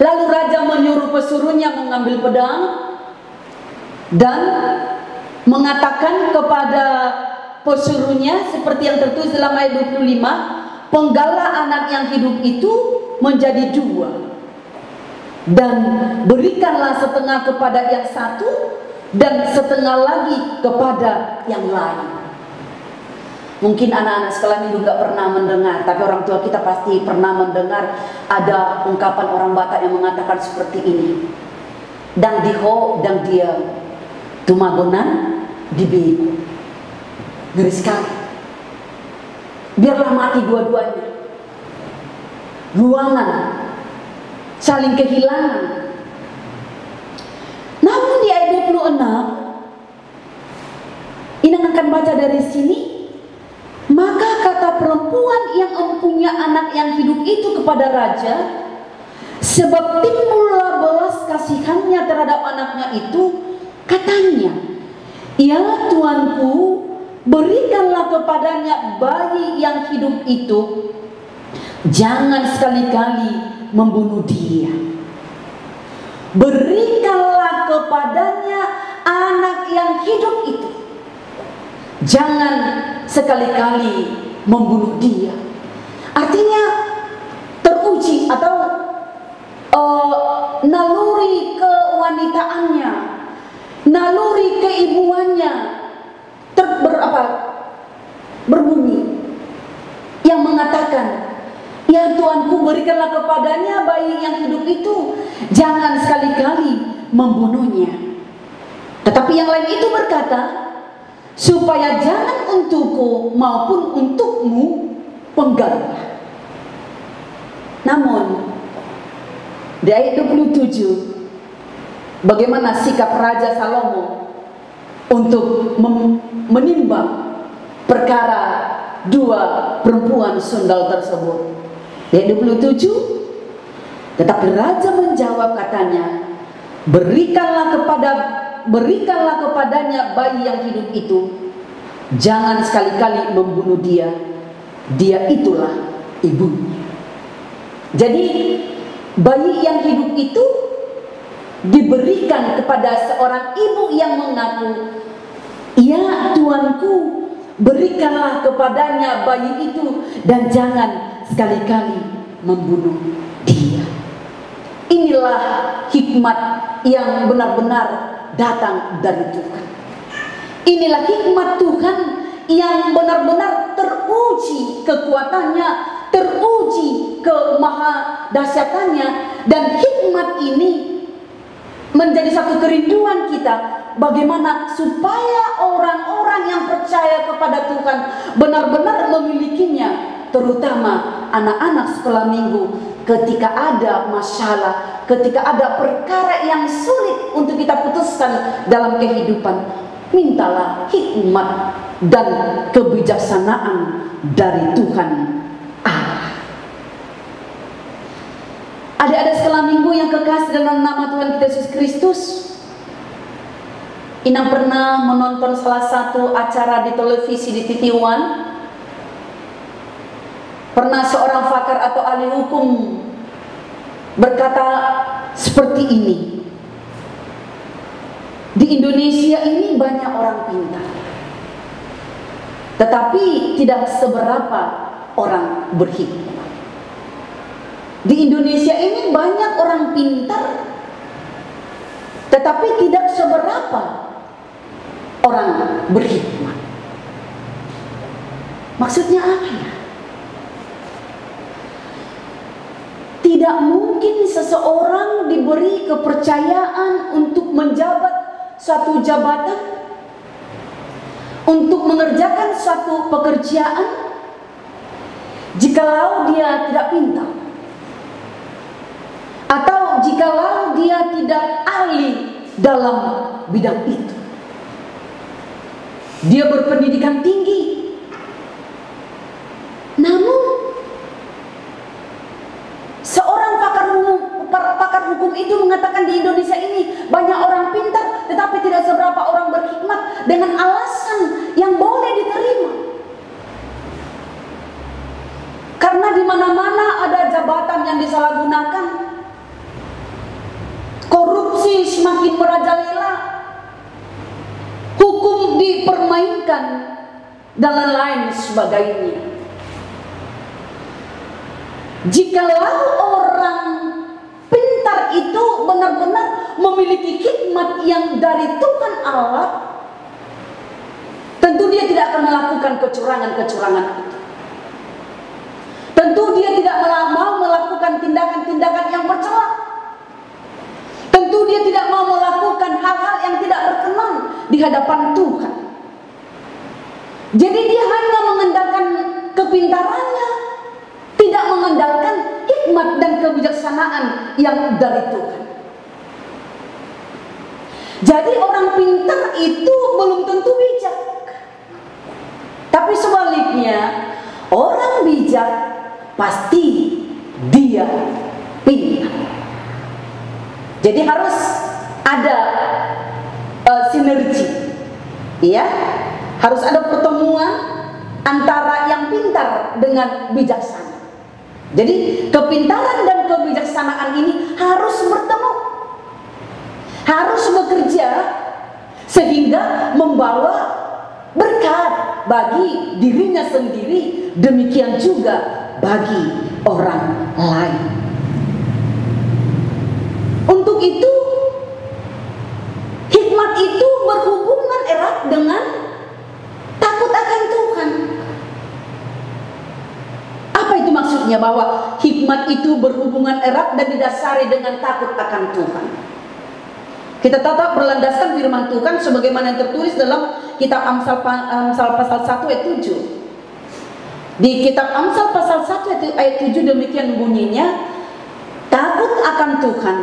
Lalu raja menyuruh pesuruhnya mengambil pedang dan mengatakan kepada pesuruhnya seperti yang tertulis dalam ayat 25, penggalah anak yang hidup itu menjadi 2 dan berikanlah setengah kepada yang satu dan setengah lagi kepada yang lain. Mungkin anak-anak sekolah minggu gak pernah mendengar, tapi orang tua kita pasti pernah mendengar ada ungkapan orang Batak yang mengatakan seperti ini. Dang diho, dang dia tumagonan dibiku. Ngeri sekali. Biarlah mati dua-duanya. Ruangan saling kehilangan. Namun di ayat 26 Inang akan baca dari sini, maka kata perempuan yang mempunyai anak yang hidup itu kepada raja, sebab timbullah belas kasihannya terhadap anaknya itu, katanya, ya tuanku, berikanlah kepadanya bayi yang hidup itu, jangan sekali-kali membunuh dia. Berikanlah kepadanya anak yang hidup itu, jangan sekali-kali membunuh dia. Artinya teruji atau naluri kewanitaannya, naluri keibuannya berbunyi yang mengatakan, ya tuanku, berikanlah kepadanya bayi yang hidup itu, jangan sekali-kali membunuhnya. Tetapi yang lain itu berkata, supaya jangan untukku maupun untukmu penggalnya. Namun di ayat 27, bagaimana sikap Raja Salomo untuk menimbang perkara 2 perempuan sundal tersebut. Di ayat 27, tetapi Raja menjawab, katanya, berikanlah kepadanya bayi yang hidup itu, jangan sekali-kali membunuh dia, dia itulah ibunya. Jadi bayi yang hidup itu diberikan kepada seorang ibu yang mengaku, ya tuanku, berikanlah kepadanya bayi itu dan jangan sekali-kali membunuh dia. Inilah hikmat yang benar-benar datang dari Tuhan. Inilah hikmat Tuhan yang benar-benar teruji kekuatannya, teruji kemahadahsyatannya, dan hikmat ini menjadi satu kerinduan kita. Bagaimana supaya orang-orang yang percaya kepada Tuhan benar-benar memilikinya, terutama anak-anak sekolah minggu. Ketika ada masalah, ketika ada perkara yang sulit untuk kita putuskan dalam kehidupan, mintalah hikmat dan kebijaksanaan dari Tuhan Allah. Adik-adik sekolah minggu yang kekasih dalam nama Tuhan kita Yesus Kristus, Inang pernah menonton salah satu acara di televisi di TV One. Pernah seorang pakar atau ahli hukum berkata seperti ini: di Indonesia ini banyak orang pintar, tetapi tidak seberapa orang berhikmat. Di Indonesia ini banyak orang pintar, tetapi tidak seberapa orang berhikmat. Maksudnya apa ya? Tidak mungkin seseorang diberi kepercayaan untuk menjabat suatu jabatan, untuk mengerjakan suatu pekerjaan, jikalau dia tidak pintar, atau jikalau dia tidak ahli dalam bidang itu. Dia berpendidikan tinggi, namun seorang pakar hukum itu mengatakan di Indonesia ini banyak orang pintar, tetapi tidak seberapa orang berhikmat, dengan alasan yang boleh diterima. Karena di mana-mana ada jabatan yang disalahgunakan, korupsi semakin merajalela, hukum dipermainkan, dan lain sebagainya. Jikalau orang pintar itu benar-benar memiliki hikmat yang dari Tuhan Allah, tentu dia tidak akan melakukan kecurangan-kecurangan itu. Tentu dia tidak mau melakukan tindakan-tindakan yang bercela. Tentu dia tidak mau melakukan hal-hal yang tidak berkenan di hadapan Tuhan. Jadi dia hanya mengandalkan kepintarannya, tidak mengandalkan hikmat dan kebijaksanaan yang dari Tuhan. Jadi orang pintar itu belum tentu bijak, tapi sebaliknya orang bijak pasti dia pintar. Jadi harus ada sinergi, ya, harus ada pertemuan antara yang pintar dengan bijaksana. Jadi kepintaran dan kebijaksanaan ini harus bertemu, harus bekerja sehingga membawa berkat bagi dirinya sendiri, demikian juga bagi orang lain. Untuk itu, hikmat itu berhubungan erat dengan takut akan Tuhan. Apa itu maksudnya bahwa hikmat itu berhubungan erat dan didasari dengan takut akan Tuhan? Kita tetap berlandaskan firman Tuhan sebagaimana yang tertulis dalam kitab Amsal pasal 1 ayat 7. Di kitab Amsal pasal 1 ayat 7 demikian bunyinya: takut akan Tuhan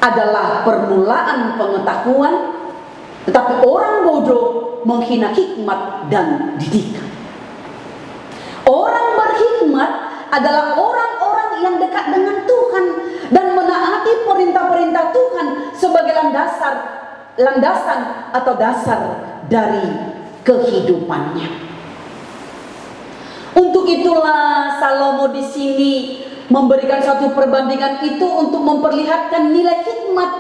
adalah permulaan pengetahuan, tetapi orang bodoh menghina hikmat dan didikan. Orang berhikmat adalah orang-orang yang dekat dengan Tuhan dan menaati perintah-perintah Tuhan sebagai landasan atau dasar dari kehidupannya. Untuk itulah Salomo di sini memberikan satu perbandingan itu untuk memperlihatkan nilai hikmat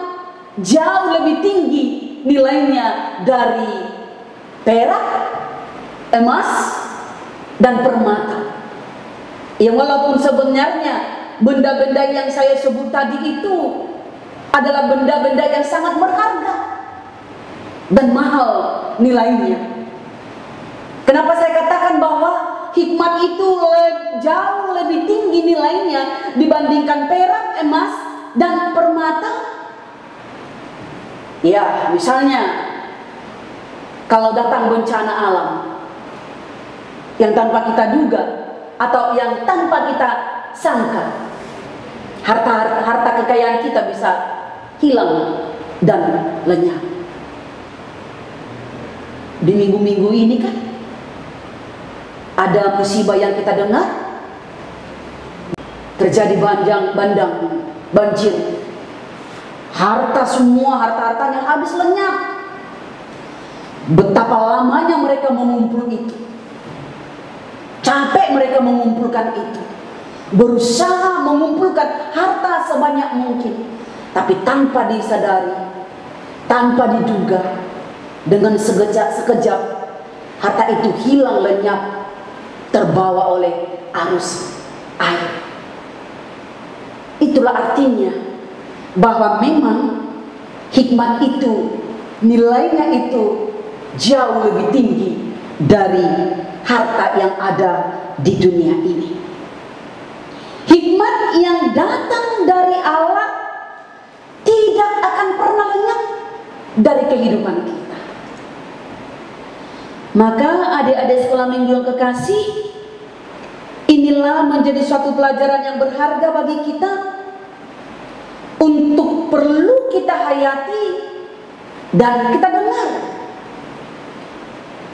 jauh lebih tinggi nilainya dari perak, emas, dan permata. Ya, walaupun sebenarnya benda-benda yang saya sebut tadi itu adalah benda-benda yang sangat berharga dan mahal nilainya. Kenapa saya katakan bahwa hikmat itu jauh lebih tinggi nilainya dibandingkan perak, emas, dan permata? Ya, misalnya kalau datang bencana alam yang tanpa kita duga atau yang tanpa kita sangka, harta kekayaan kita bisa hilang dan lenyap. Di minggu-minggu ini kan ada musibah yang kita dengar, terjadi bandang, banjir, harta-hartanya habis lenyap. Betapa lamanya mereka mengumpul itu, capek mereka mengumpulkan itu, berusaha mengumpulkan harta sebanyak mungkin, tapi tanpa disadari, tanpa diduga, dengan sekejap harta itu hilang lenyap, terbawa oleh arus air. Itulah artinya bahwa memang hikmat itu, nilainya itu jauh lebih tinggi dari harta yang ada di dunia ini. Hikmat yang datang dari Allah tidak akan pernah lenyap dari kehidupan kita. Maka adik-adik sekolah minggu yang kekasih, inilah menjadi suatu pelajaran yang berharga bagi kita untuk perlu kita hayati dan kita dengar.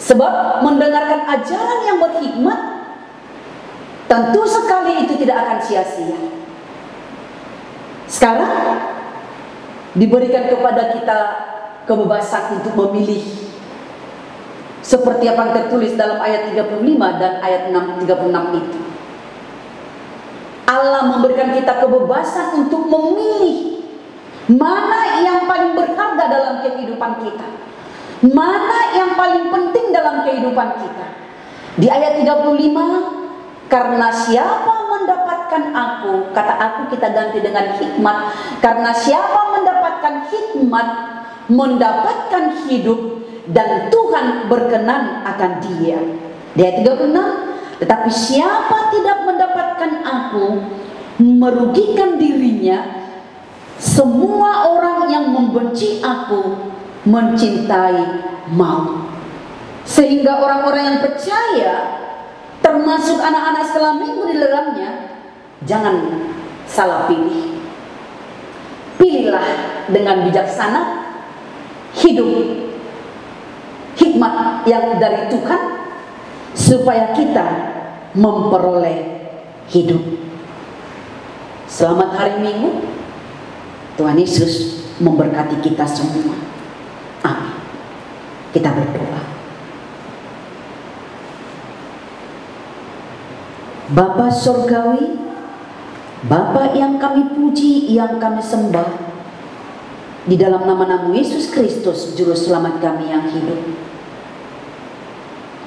Sebab mendengarkan ajaran yang berhikmat tentu sekali itu tidak akan sia-sia. Sekarang diberikan kepada kita kebebasan untuk memilih, seperti apa yang tertulis dalam ayat 35 dan ayat 36 itu. Allah memberikan kita kebebasan untuk memilih mana yang paling berharga dalam kehidupan kita, mana yang paling penting dalam kehidupan kita. Di ayat 35, karena siapa mendapatkan aku, kata aku kita ganti dengan hikmat, karena siapa mendapatkan hikmat mendapatkan hidup dan Tuhan berkenan akan dia. Di ayat 36, tetapi siapa tidak mendapatkan aku merugikan dirinya. Semua orang yang membenci aku mencintai maut. Sehingga orang-orang yang percaya, termasuk anak-anak sekolah minggu di dalamnya, jangan salah pilih. Pilihlah dengan bijaksana, hidup hikmat yang dari Tuhan, supaya kita memperoleh hidup. Selamat hari Minggu. Tuhan Yesus memberkati kita semua. Amin. Kita berdoa. Bapa Surgawi, Bapa yang kami puji, yang kami sembah, di dalam nama-Namu Yesus Kristus, Juru Selamat kami yang hidup,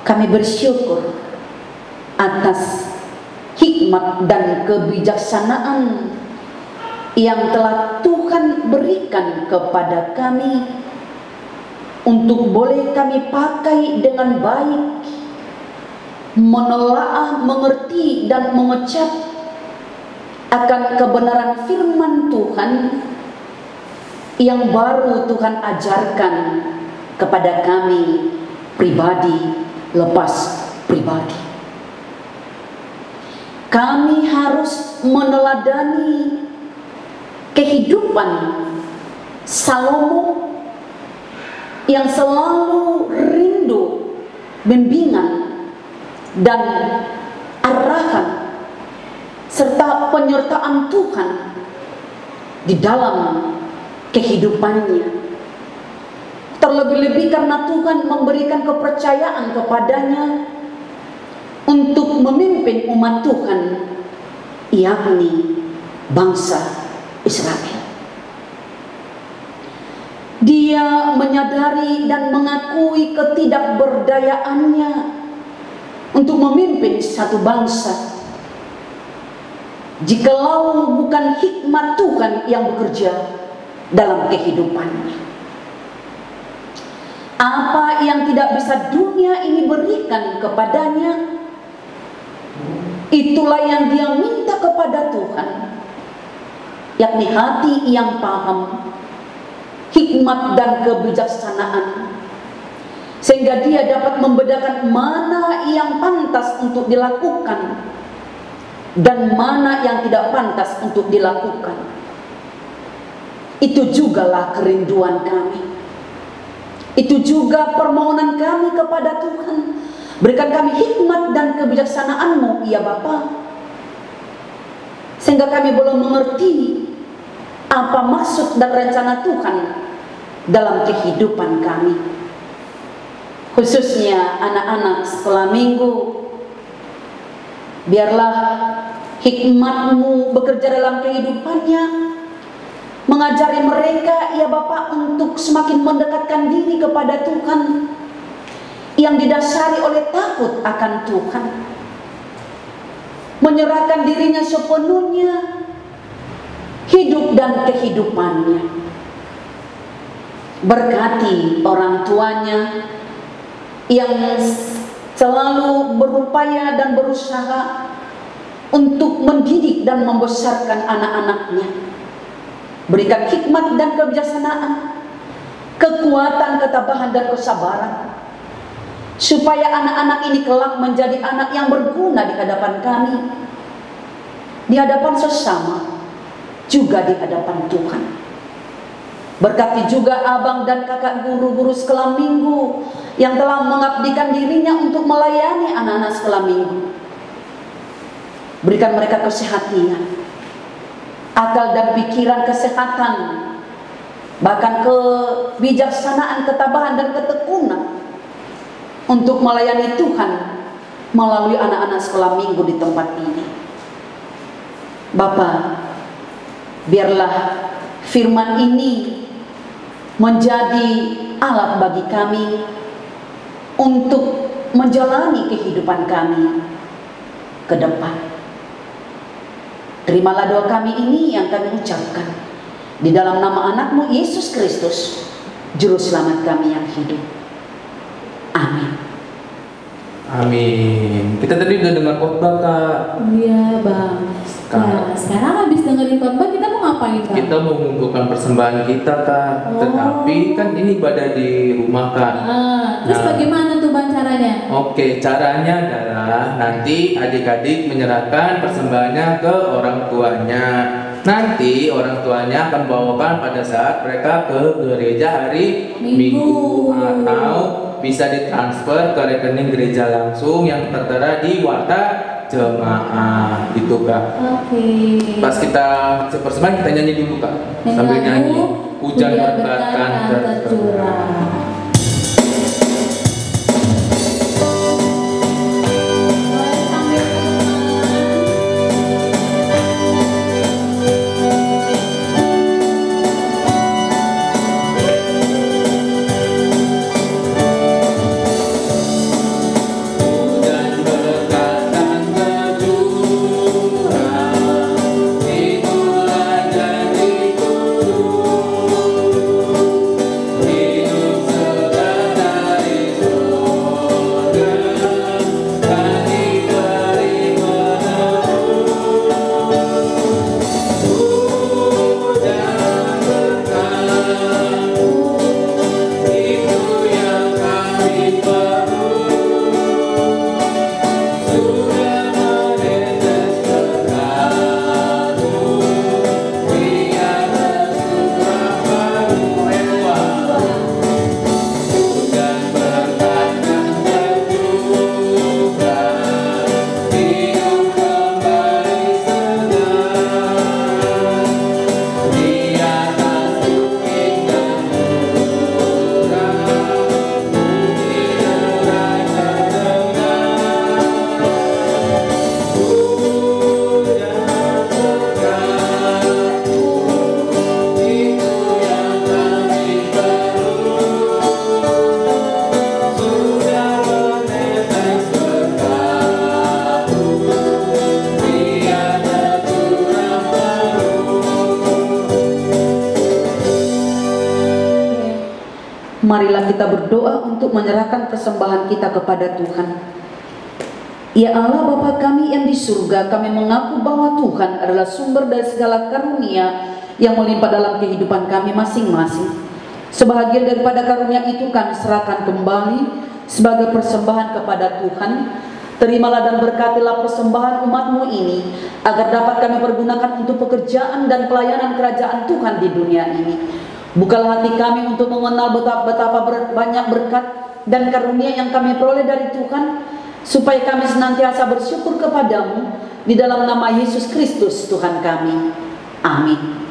kami bersyukur atas hikmat dan kebijaksanaan yang telah Tuhan berikan kepada kami untuk boleh kami pakai dengan baik, menelaah, mengerti dan mengecap akan kebenaran firman Tuhan yang baru Tuhan ajarkan kepada kami pribadi lepas pribadi. Kami harus meneladani kehidupan Salomo yang selalu rindu bimbingan dan arahan serta penyertaan Tuhan di dalam kehidupannya. Terlebih-lebih karena Tuhan memberikan kepercayaan kepadanya untuk memimpin umat Tuhan, yakni bangsa Israel. Dia menyadari dan mengakui ketidakberdayaannya untuk memimpin satu bangsa jikalau bukan hikmat Tuhan yang bekerja dalam kehidupannya. Apa yang tidak bisa dunia ini berikan kepadanya, Itulah yang dia minta kepada Tuhan, yakni hati yang paham, hikmat dan kebijaksanaan, sehingga dia dapat membedakan mana yang pantas untuk dilakukan dan mana yang tidak pantas untuk dilakukan. Itu jugalah kerinduan kami. Itu juga permohonan kami kepada Tuhan. Berikan kami hikmat dan kebijaksanaan-Mu, ya Bapa, sehingga kami boleh mengerti apa maksud dan rencana Tuhan dalam kehidupan kami. Khususnya anak-anak sekolah minggu, biarlah hikmat-Mu bekerja dalam kehidupannya, mengajari mereka, ya Bapa, untuk semakin mendekatkan diri kepada Tuhan, yang didasari oleh takut akan Tuhan, menyerahkan dirinya sepenuhnya, hidup dan kehidupannya. Berkati orang tuanya yang selalu berupaya dan berusaha untuk mendidik dan membesarkan anak-anaknya. Berikan hikmat dan kebijaksanaan, kekuatan, ketabahan dan kesabaran, supaya anak-anak ini kelak menjadi anak yang berguna di hadapan kami, di hadapan sesama, juga di hadapan Tuhan. Berkati juga abang dan kakak guru-guru sekolah minggu yang telah mengabdikan dirinya untuk melayani anak-anak sekolah minggu. Berikan mereka kesehatan, akal dan pikiran kesehatan, bahkan kebijaksanaan, ketabahan dan ketekunan untuk melayani Tuhan melalui anak-anak sekolah minggu di tempat ini. Bapa, biarlah firman ini menjadi alat bagi kami untuk menjalani kehidupan kami ke depan. Terimalah doa kami ini yang kami ucapkan di dalam nama anak-Mu Yesus Kristus, Juru Selamat kami yang hidup. Amin. Amin. Kita tadi udah dengar khotbah, Kak. Iya, Bang. Nah, sekarang habis dengerin khotbah kita mau ngapain, Kak? Kita mau mengumpulkan persembahan kita, Kak. Tetapi kan ini ibadah di rumah, Kak. Terus bagaimana tuh, Bang, caranya? Oke, caranya adalah nanti adik-adik menyerahkan persembahannya ke orang tuanya. Nanti orang tuanya akan bawakan pada saat mereka ke gereja hari Minggu, atau bisa ditransfer ke rekening gereja langsung yang tertera di warta jemaah, gitu, Kak. Oke. Pas kita persembahan kita nyanyi dulu, Kak. Sambil nyanyi hujan berkat kan tercurah. Marilah kita berdoa untuk menyerahkan persembahan kita kepada Tuhan. Ya Allah Bapa kami yang di surga, kami mengaku bahwa Tuhan adalah sumber dari segala karunia yang melimpah dalam kehidupan kami masing-masing. Sebahagian daripada karunia itu kami serahkan kembali sebagai persembahan kepada Tuhan. Terimalah dan berkatilah persembahan umat-Mu ini, agar dapat kami pergunakan untuk pekerjaan dan pelayanan kerajaan Tuhan di dunia ini. Bukalah hati kami untuk mengenal betapa banyak berkat dan karunia yang kami peroleh dari Tuhan, supaya kami senantiasa bersyukur kepadamu di dalam nama Yesus Kristus Tuhan kami. Amin.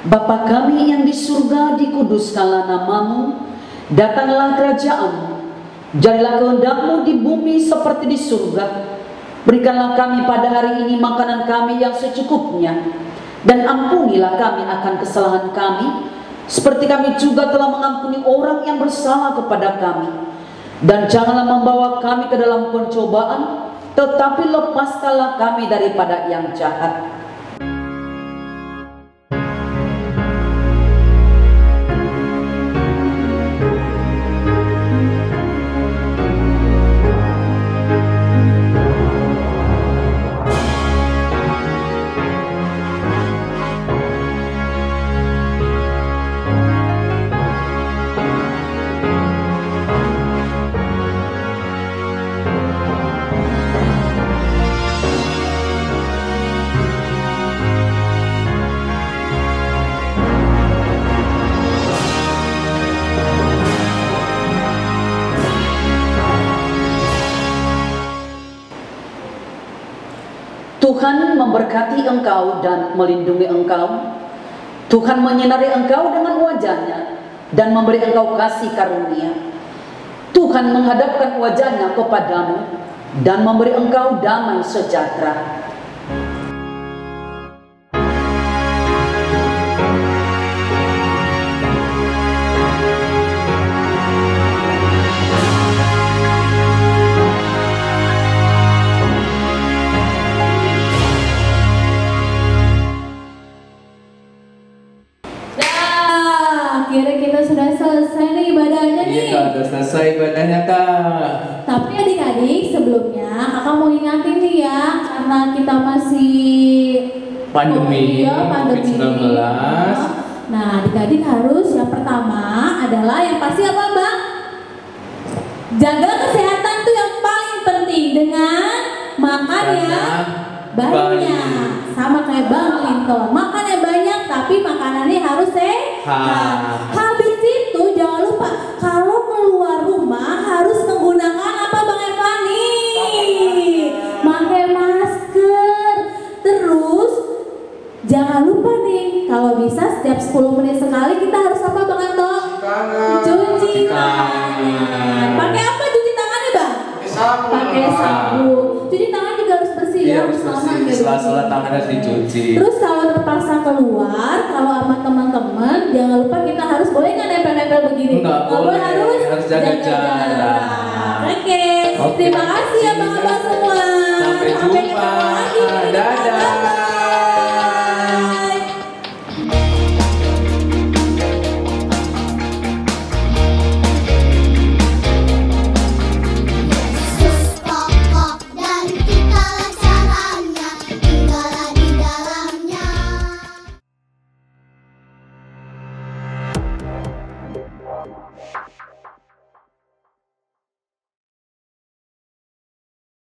Bapa kami yang di surga, dikuduskanlah nama-Mu, datanglah kerajaan-Mu, jadilah kehendak-Mu di bumi seperti di surga. Berikanlah kami pada hari ini makanan kami yang secukupnya, dan ampunilah kami akan kesalahan kami, seperti kami juga telah mengampuni orang yang bersalah kepada kami. Dan janganlah membawa kami ke dalam pencobaan, tetapi lepaskanlah kami daripada yang jahat. Tuhan memberkati engkau dan melindungi engkau. Tuhan menyinari engkau dengan wajah-Nya dan memberi engkau kasih karunia. Tuhan menghadapkan wajah-Nya kepadamu dan memberi engkau damai sejahtera. Akhirnya kita sudah selesai nih ibadahnya nih. Iya, sudah selesai ibadahnya Kak. Tapi adik-adik, sebelumnya kakak mau ingatin nih ya, karena kita masih pandemi COVID-19. Nah, adik-adik harus yang pertama adalah yang pasti apa Bang? Jaga kesehatan tuh yang paling penting dengan makan yang banyak. Sama kayak Bang Linton, makannya banyak tapi makanannya harus sehat. Habis itu jangan lupa kalau keluar rumah harus menggunakan apa Bang Evani? Pakai masker. Terus jangan lupa nih, kalau bisa setiap 10 menit sekali kita harus apa Bang Anton? Cuci tangan. Pakai apa cuci tangannya Bang? Pakai sabun. Cuci tangan juga harus bersih ya, harus aman gitu. Sela-sela tangan harus dicuci. Terus kalau terpaksa keluar, kalau sama teman-teman, jangan lupa kita harus boleh nggak nempel-nempel begini? Nggak boleh, harus jaga jarak. Oke. Terima kasih ya Bang